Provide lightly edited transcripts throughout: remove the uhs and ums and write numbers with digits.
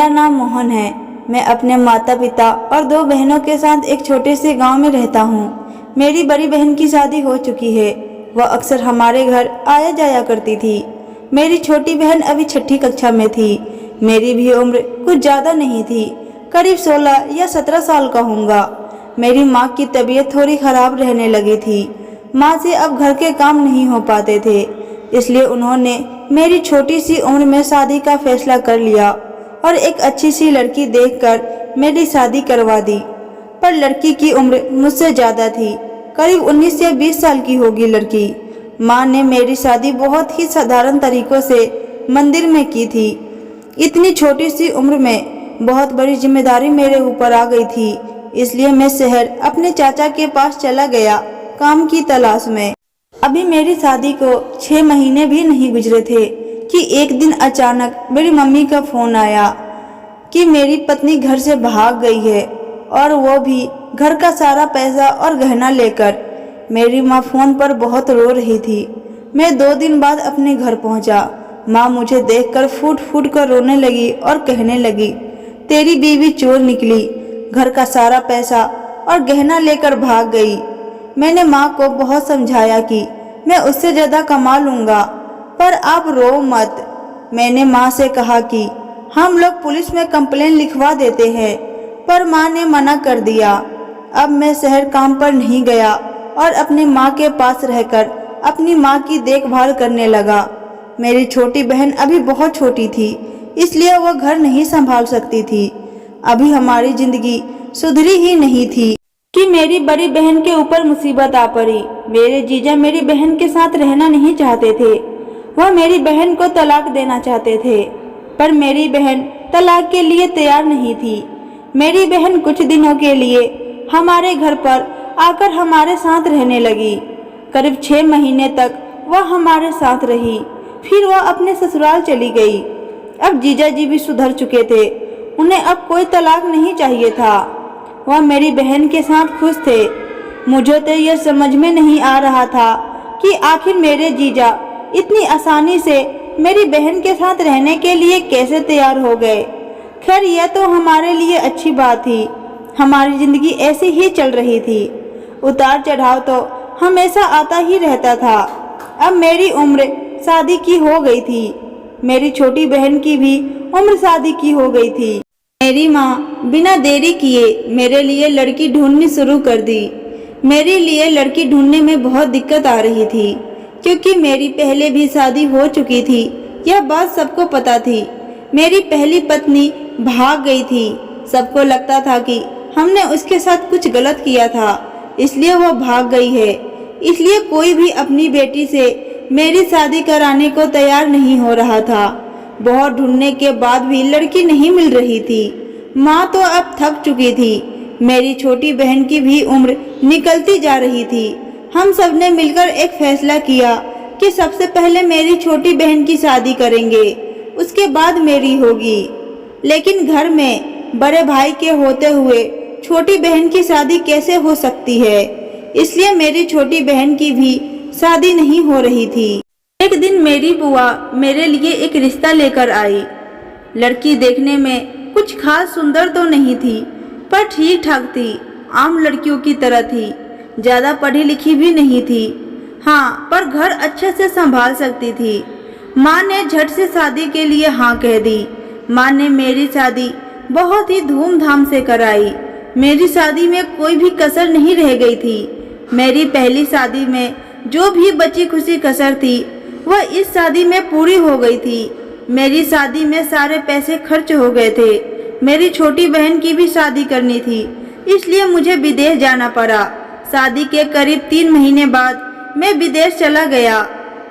मेरा नाम मोहन है। मैं अपने माता पिता और 2 बहनों के साथ एक छोटे से गांव में रहता हूँ। मेरी बड़ी बहन की शादी हो चुकी है। वह अक्सर हमारे घर आया जाया करती थी। मेरी छोटी बहन अभी 6ठी कक्षा में थी। मेरी भी उम्र कुछ ज़्यादा नहीं थी, करीब 16 या 17 साल का होऊंगा। मेरी माँ की तबीयत थोड़ी ख़राब रहने लगी थी। माँ से अब घर के काम नहीं हो पाते थे, इसलिए उन्होंने मेरी छोटी सी उम्र में शादी का फैसला कर लिया और एक अच्छी सी लड़की देखकर मेरी शादी करवा दी। पर लड़की की उम्र मुझसे ज़्यादा थी, करीब 19 या 20 साल की होगी लड़की। माँ ने मेरी शादी बहुत ही साधारण तरीक़ों से मंदिर में की थी। इतनी छोटी सी उम्र में बहुत बड़ी जिम्मेदारी मेरे ऊपर आ गई थी, इसलिए मैं शहर अपने चाचा के पास चला गया काम की तलाश में। अभी मेरी शादी को 6 महीने भी नहीं गुजरे थे कि एक दिन अचानक मेरी मम्मी का फ़ोन आया कि मेरी पत्नी घर से भाग गई है, और वो भी घर का सारा पैसा और गहना लेकर। मेरी माँ फ़ोन पर बहुत रो रही थी। मैं 2 दिन बाद अपने घर पहुँचा। माँ मुझे देखकर फूट फूट कर रोने लगी और कहने लगी, तेरी बीवी चोर निकली, घर का सारा पैसा और गहना लेकर भाग गई। मैंने माँ को बहुत समझाया कि मैं उससे ज़्यादा कमा लूँगा, पर आप रो मत। मैंने माँ से कहा कि हम लोग पुलिस में कंप्लेन लिखवा देते हैं, पर माँ ने मना कर दिया। अब मैं शहर काम पर नहीं गया और अपनी माँ के पास रहकर अपनी माँ की देखभाल करने लगा। मेरी छोटी बहन अभी बहुत छोटी थी, इसलिए वह घर नहीं संभाल सकती थी। अभी हमारी जिंदगी सुधरी ही नहीं थी कि मेरी बड़ी बहन के ऊपर मुसीबत आ पड़ी। मेरे जीजा मेरी बहन के साथ रहना नहीं चाहते थे। वह मेरी बहन को तलाक देना चाहते थे, पर मेरी बहन तलाक के लिए तैयार नहीं थी। मेरी बहन कुछ दिनों के लिए हमारे घर पर आकर हमारे साथ रहने लगी। करीब 6 महीने तक वह हमारे साथ रही, फिर वह अपने ससुराल चली गई। अब जीजा जी भी सुधर चुके थे, उन्हें अब कोई तलाक नहीं चाहिए था। वह मेरी बहन के साथ खुश थे। मुझे तो यह समझ में नहीं आ रहा था कि आखिर मेरे जीजा इतनी आसानी से मेरी बहन के साथ रहने के लिए कैसे तैयार हो गए। खैर, यह तो हमारे लिए अच्छी बात थी। हमारी जिंदगी ऐसे ही चल रही थी। उतार चढ़ाव तो हमेशा आता ही रहता था। अब मेरी उम्र शादी की हो गई थी। मेरी छोटी बहन की भी उम्र शादी की हो गई थी। मेरी माँ बिना देरी किए मेरे लिए लड़की ढूंढनी शुरू कर दी। मेरे लिए लड़की ढूंढने में बहुत दिक्कत आ रही थी, क्योंकि मेरी पहले भी शादी हो चुकी थी। यह बात सबको पता थी। मेरी पहली पत्नी भाग गई थी। सबको लगता था कि हमने उसके साथ कुछ गलत किया था, इसलिए वह भाग गई है। इसलिए कोई भी अपनी बेटी से मेरी शादी कराने को तैयार नहीं हो रहा था। बहुत ढूंढने के बाद भी लड़की नहीं मिल रही थी। माँ तो अब थक चुकी थी। मेरी छोटी बहन की भी उम्र निकलती जा रही थी। हम सब ने मिलकर एक फैसला किया कि सबसे पहले मेरी छोटी बहन की शादी करेंगे, उसके बाद मेरी होगी। लेकिन घर में बड़े भाई के होते हुए छोटी बहन की शादी कैसे हो सकती है, इसलिए मेरी छोटी बहन की भी शादी नहीं हो रही थी। एक दिन मेरी बुआ मेरे लिए एक रिश्ता लेकर आई। लड़की देखने में कुछ खास सुंदर तो नहीं थी, पर ठीक ठाक थी। आम लड़कियों की तरह थी। ज़्यादा पढ़ी लिखी भी नहीं थी। हाँ, पर घर अच्छे से संभाल सकती थी। माँ ने झट से शादी के लिए हाँ कह दी। माँ ने मेरी शादी बहुत ही धूमधाम से कराई। मेरी शादी में कोई भी कसर नहीं रह गई थी। मेरी पहली शादी में जो भी बची खुशी कसर थी, वह इस शादी में पूरी हो गई थी। मेरी शादी में सारे पैसे खर्च हो गए थे। मेरी छोटी बहन की भी शादी करनी थी, इसलिए मुझे विदेश जाना पड़ा। शादी के करीब 3 महीने बाद मैं विदेश चला गया।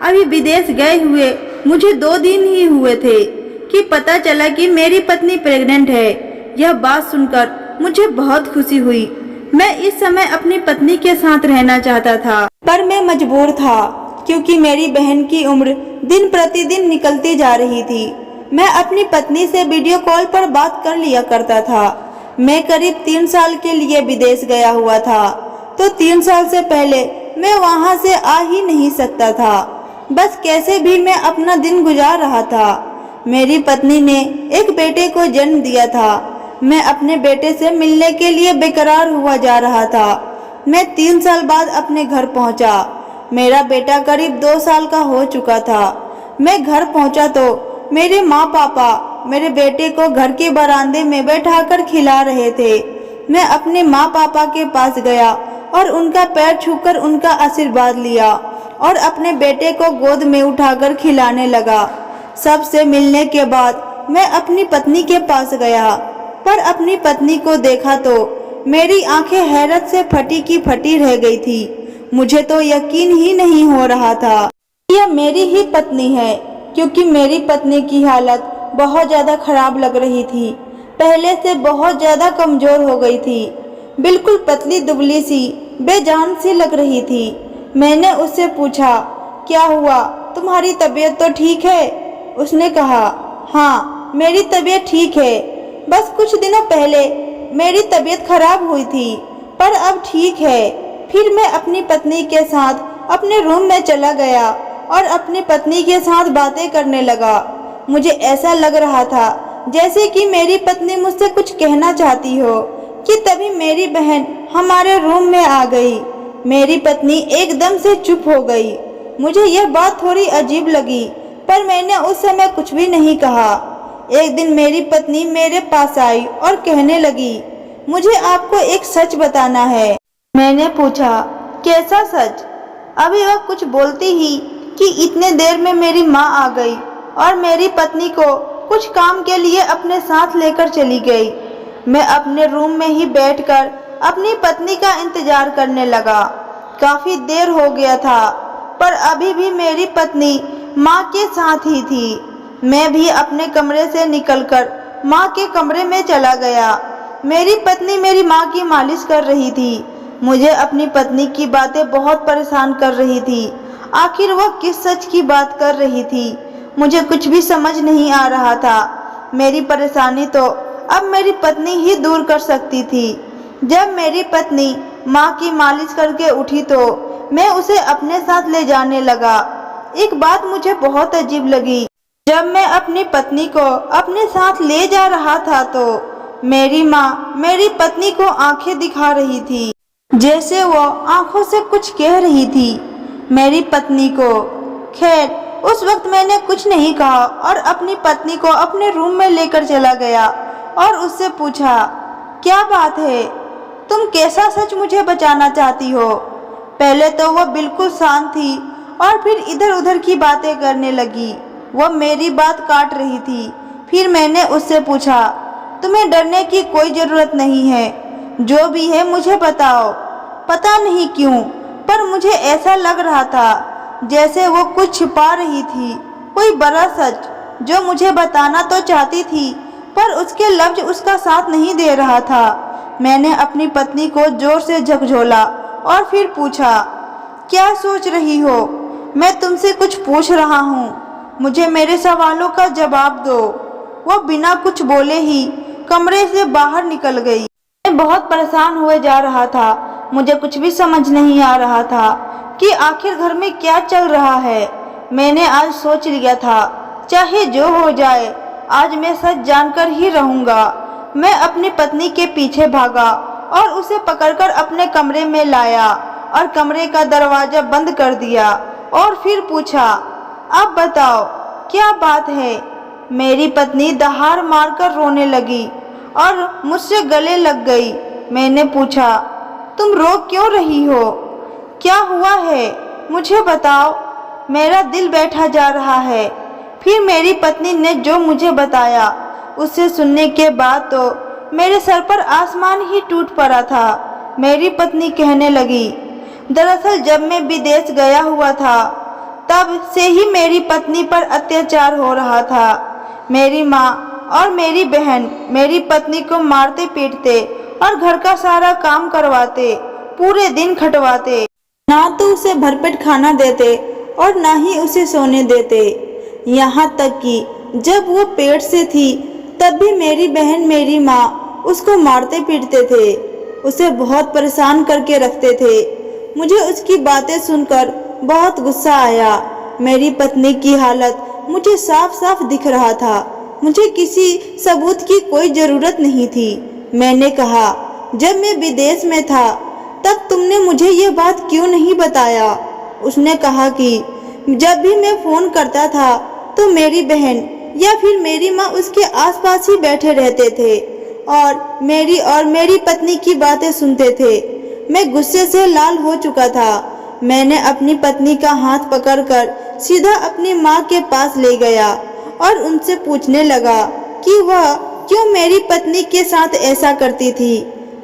अभी विदेश गए हुए मुझे 2 दिन ही हुए थे कि पता चला कि मेरी पत्नी प्रेग्नेंट है। यह बात सुनकर मुझे बहुत खुशी हुई। मैं इस समय अपनी पत्नी के साथ रहना चाहता था, पर मैं मजबूर था, क्योंकि मेरी बहन की उम्र दिन प्रतिदिन निकलती जा रही थी। मैं अपनी पत्नी से वीडियो कॉल पर बात कर लिया करता था। मैं करीब 3 साल के लिए विदेश गया हुआ था, तो 3 साल से पहले मैं वहां से आ ही नहीं सकता था। बस कैसे भी मैं अपना दिन गुजार रहा था। मेरी पत्नी ने एक बेटे को जन्म दिया था। मैं अपने बेटे से मिलने के लिए बेकरार हुआ जा रहा था। मैं 3 साल बाद अपने घर पहुंचा। मेरा बेटा करीब 2 साल का हो चुका था। मैं घर पहुंचा तो मेरे माँ पापा मेरे बेटे को घर के बरामदे में बैठाकर खिला रहे थे। मैं अपने माँ पापा के पास गया और उनका पैर छूकर उनका आशीर्वाद लिया और अपने बेटे को गोद में उठाकर खिलाने लगा। सबसे मिलने के बाद मैं अपनी पत्नी के पास गया, पर अपनी पत्नी को देखा तो मेरी आंखें हैरत से फटी की फटी रह गई थी। मुझे तो यकीन ही नहीं हो रहा था यह मेरी ही पत्नी है, क्योंकि मेरी पत्नी की हालत बहुत ज़्यादा खराब लग रही थी। पहले से बहुत ज़्यादा कमज़ोर हो गई थी, बिल्कुल पतली दुबली सी बेजान सी लग रही थी। मैंने उससे पूछा, क्या हुआ, तुम्हारी तबीयत तो ठीक है? उसने कहा, हाँ मेरी तबीयत ठीक है, बस कुछ दिनों पहले मेरी तबीयत खराब हुई थी, पर अब ठीक है। फिर मैं अपनी पत्नी के साथ अपने रूम में चला गया और अपनी पत्नी के साथ बातें करने लगा। मुझे ऐसा लग रहा था जैसे कि मेरी पत्नी मुझसे कुछ कहना चाहती हो कि तभी मेरी बहन हमारे रूम में आ गई। मेरी पत्नी एकदम से चुप हो गई। मुझे यह बात थोड़ी अजीब लगी, पर मैंने उस समय कुछ भी नहीं कहा। एक दिन मेरी पत्नी मेरे पास आई और कहने लगी, मुझे आपको एक सच बताना है। मैंने पूछा, कैसा सच? अभी वह कुछ बोलती ही कि इतने देर में मेरी माँ आ गई और मेरी पत्नी को कुछ काम के लिए अपने साथ लेकर चली गई। मैं अपने रूम में ही बैठकर अपनी पत्नी का इंतजार करने लगा। काफी देर हो गया था, पर अभी भी मेरी पत्नी माँ के साथ ही थी। मैं भी अपने कमरे से निकलकर माँ के कमरे में चला गया। मेरी पत्नी मेरी माँ की मालिश कर रही थी। मुझे अपनी पत्नी की बातें बहुत परेशान कर रही थी। आखिर वह किस सच की बात कर रही थी, मुझे कुछ भी समझ नहीं आ रहा था। मेरी परेशानी तो अब मेरी पत्नी ही दूर कर सकती थी। जब मेरी पत्नी माँ की मालिश करके उठी तो मैं उसे अपने साथ ले जाने लगा। एक बात मुझे बहुत अजीब लगी। जब मैं अपनी पत्नी को अपने साथ ले जा रहा था तो मेरी माँ मेरी पत्नी को आंखें दिखा रही थी, जैसे वो आंखों से कुछ कह रही थी मेरी पत्नी को। खैर, उस वक्त मैंने कुछ नहीं कहा और अपनी पत्नी को अपने रूम में लेकर चला गया और उससे पूछा, क्या बात है, तुम कैसा सच मुझे बचाना चाहती हो? पहले तो वह बिल्कुल शांत थी और फिर इधर उधर की बातें करने लगी। वह मेरी बात काट रही थी। फिर मैंने उससे पूछा, तुम्हें डरने की कोई ज़रूरत नहीं है, जो भी है मुझे बताओ। पता नहीं क्यों, पर मुझे ऐसा लग रहा था जैसे वो कुछ छिपा रही थी, कोई बड़ा सच जो मुझे बताना तो चाहती थी, पर उसके लफ्ज उसका साथ नहीं दे रहा था। मैंने अपनी पत्नी को जोर से झकझोला और फिर पूछा, क्या सोच रही हो? मैं तुमसे कुछ पूछ रहा हूँ, मुझे मेरे सवालों का जवाब दो। वो बिना कुछ बोले ही कमरे से बाहर निकल गई। मैं बहुत परेशान हुए जा रहा था। मुझे कुछ भी समझ नहीं आ रहा था कि आखिर घर में क्या चल रहा है। मैंने आज सोच लिया था, चाहे जो हो जाए, आज मैं सच जानकर ही रहूँगा। मैं अपनी पत्नी के पीछे भागा और उसे पकड़कर अपने कमरे में लाया और कमरे का दरवाज़ा बंद कर दिया और फिर पूछा, अब बताओ क्या बात है? मेरी पत्नी दहाड़ मारकर रोने लगी और मुझसे गले लग गई। मैंने पूछा, तुम रो क्यों रही हो? क्या हुआ है? मुझे बताओ, मेरा दिल बैठा जा रहा है। फिर मेरी पत्नी ने जो मुझे बताया, उसे सुनने के बाद तो मेरे सर पर आसमान ही टूट पड़ा था। मेरी पत्नी कहने लगी, दरअसल जब मैं विदेश गया हुआ था, तब से ही मेरी पत्नी पर अत्याचार हो रहा था। मेरी माँ और मेरी बहन मेरी पत्नी को मारते पीटते और घर का सारा काम करवाते, पूरे दिन खटवाते। ना तो उसे भरपेट खाना देते और ना ही उसे सोने देते। यहाँ तक कि जब वो पेट से थी तब भी मेरी बहन मेरी माँ उसको मारते पीटते थे, उसे बहुत परेशान करके रखते थे। मुझे उसकी बातें सुनकर बहुत गुस्सा आया। मेरी पत्नी की हालत मुझे साफ साफ दिख रहा था। मुझे किसी सबूत की कोई ज़रूरत नहीं थी। मैंने कहा, जब मैं विदेश में था तब तुमने मुझे ये बात क्यों नहीं बताया? उसने कहा कि जब भी मैं फ़ोन करता था तो मेरी बहन या फिर मेरी माँ उसके आसपास ही बैठे रहते थे और मेरी पत्नी की बातें सुनते थे। मैं गुस्से से लाल हो चुका था। मैंने अपनी पत्नी का हाथ पकड़कर सीधा अपनी माँ के पास ले गया और उनसे पूछने लगा कि वह क्यों मेरी पत्नी के साथ ऐसा करती थी,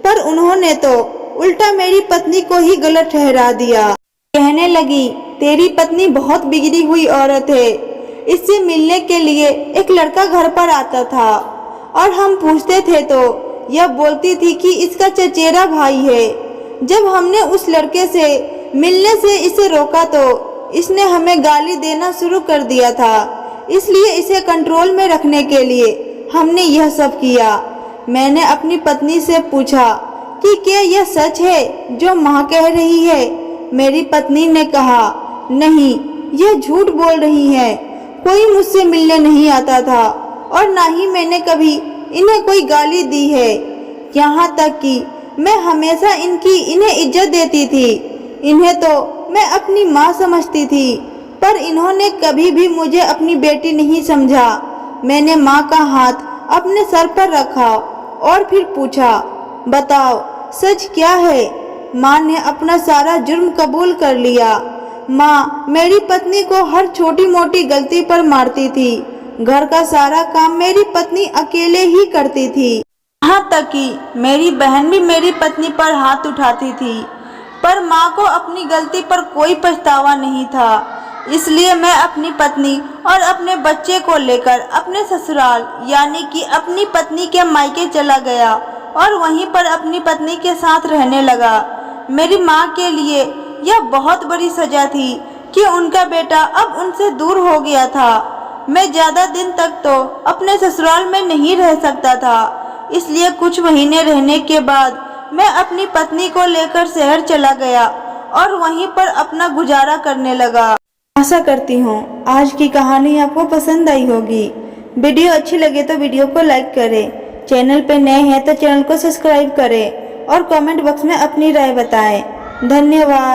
पर उन्होंने तो उल्टा मेरी पत्नी को ही गलत ठहरा दिया। कहने लगी, तेरी पत्नी बहुत बिगड़ी हुई औरत है। इससे मिलने के लिए एक लड़का घर पर आता था और हम पूछते थे तो यह बोलती थी कि इसका चचेरा भाई है। जब हमने उस लड़के से मिलने से इसे रोका तो इसने हमें गाली देना शुरू कर दिया था। इसलिए इसे कंट्रोल में रखने के लिए हमने यह सब किया। मैंने अपनी पत्नी से पूछा कि क्या यह सच है जो माँ कह रही है? मेरी पत्नी ने कहा, नहीं, यह झूठ बोल रही है। कोई मुझसे मिलने नहीं आता था और ना ही मैंने कभी इन्हें कोई गाली दी है। यहाँ तक कि मैं हमेशा इन्हें इज्जत देती थी। इन्हें तो मैं अपनी माँ समझती थी, पर इन्होंने कभी भी मुझे अपनी बेटी नहीं समझा। मैंने माँ का हाथ अपने सर पर रखा और फिर पूछा, बताओ सच क्या है? माँ ने अपना सारा जुर्म कबूल कर लिया। माँ मेरी पत्नी को हर छोटी मोटी गलती पर मारती थी। घर का सारा काम मेरी पत्नी अकेले ही करती थी। यहाँ तक कि मेरी बहन भी मेरी पत्नी पर हाथ उठाती थी, पर माँ को अपनी गलती पर कोई पछतावा नहीं था। इसलिए मैं अपनी पत्नी और अपने बच्चे को लेकर अपने ससुराल यानी कि अपनी पत्नी के मायके चला गया और वहीं पर अपनी पत्नी के साथ रहने लगा। मेरी माँ के लिए यह बहुत बड़ी सजा थी कि उनका बेटा अब उनसे दूर हो गया था। मैं ज़्यादा दिन तक तो अपने ससुराल में नहीं रह सकता था। इसलिए कुछ महीने रहने के बाद मैं अपनी पत्नी को लेकर शहर चला गया और वहीं पर अपना गुजारा करने लगा। आशा करती हूँ आज की कहानी आपको पसंद आई होगी। वीडियो अच्छी लगे तो वीडियो को लाइक करें। चैनल पे नए हैं तो चैनल को सब्सक्राइब करें और कमेंट बॉक्स में अपनी राय बताएं। धन्यवाद।